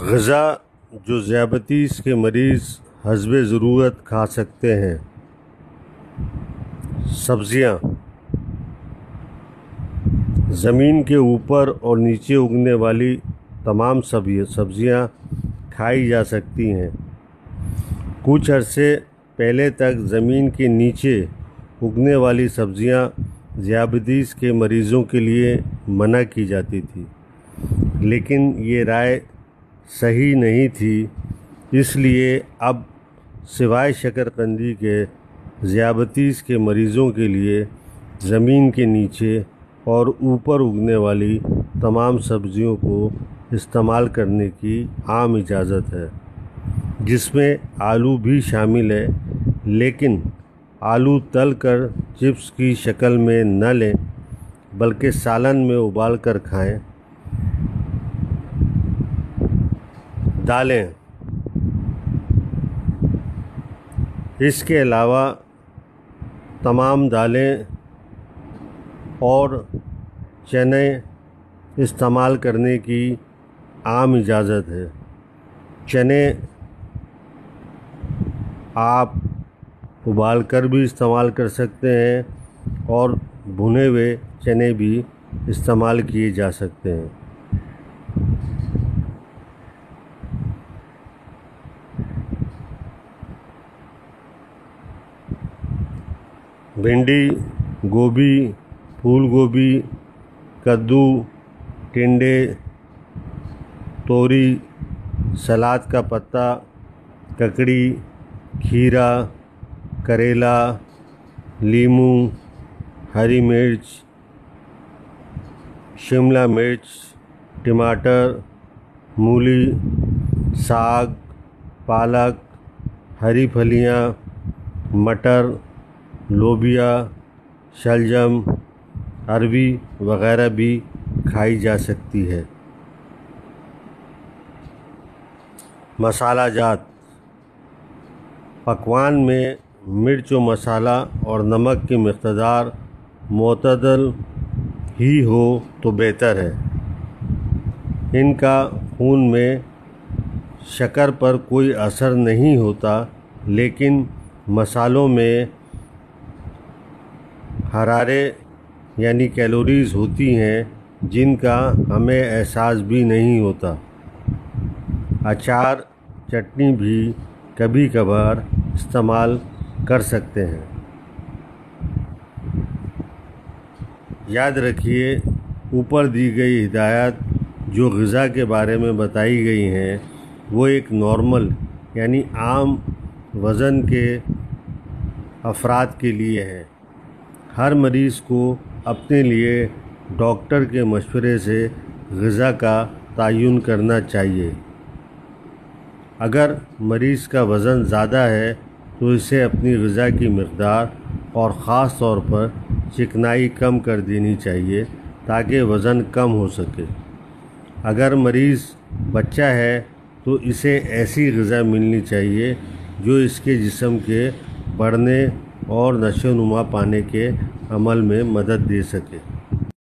غذا جو ذیابیطس کے مریض حسب ضرورت کھا سکتے ہیں۔ سبزیاں زمین کے اوپر اور نیچے اگنے والی تمام سبزیاں کھائی جا سکتی ہیں۔ کچھ عرصے پہلے تک زمین کے نیچے اگنے والی سبزیاں ذیابیطس کے مریضوں کے لیے منع کی جاتی تھی، لیکن یہ رائے صحیح نہیں تھی، اس لیے اب سوائے شکرقندی کے ذیابیطس کے مریضوں کے لیے زمین کے نیچے اور اوپر اگنے والی تمام سبزیوں کو استعمال کرنے کی عام اجازت ہے، جس میں آلو بھی شامل ہے، لیکن آلو تل کر چپس کی شکل میں نہ لیں بلکہ سالن میں ابال کر کھائیں۔ دالیں اس کے علاوہ تمام دالیں اور چنے استعمال کرنے کی عام اجازت ہے۔ چنے آپ ابال کر بھی استعمال کر سکتے ہیں اور بھنے ہوئے چنے بھی استعمال کیے جا سکتے ہیں۔ بھنڈی، گوبھی، پھول گوبھی، کدو، ٹنڈے، توری، سلاد کا پتا، ککڑی، کھیرا، کریلا، لیموں، ہری مرچ، شملہ مرچ، ٹماٹر، مولی، ساگ، پالک، ہری پھلیاں، مٹر، لوبیا، شلجم، اروی وغیرہ بھی کھائی جا سکتی ہے۔ مسالہ جات پکوان میں مرچ و مسالہ اور نمک کی مقدار معتدل ہی ہو تو بہتر ہے۔ ان کا خون میں شکر پر کوئی اثر نہیں ہوتا، لیکن مسالوں میں حرارے یعنی کیلوریز ہوتی ہیں جن کا ہمیں احساس بھی نہیں ہوتا۔ اچار، چٹنی بھی کبھی کبھار استعمال کر سکتے ہیں۔ یاد رکھیے، اوپر دی گئی ہدایات جو غذا کے بارے میں بتائی گئی ہیں وہ ایک نارمل یعنی عام وزن کے افراد کے لیے ہیں۔ ہر مریض کو اپنے لیے ڈاکٹر کے مشورے سے غذا کا تعین کرنا چاہیے۔ اگر مریض کا وزن زیادہ ہے تو اسے اپنی غذا کی مقدار اور خاص طور پر چکنائی کم کر دینی چاہیے تاکہ وزن کم ہو سکے۔ اگر مریض بچہ ہے تو اسے ایسی غذا ملنی چاہیے جو اس کے جسم کے بڑھنے اور نشو و نما پانے کے عمل میں مدد دے سکے۔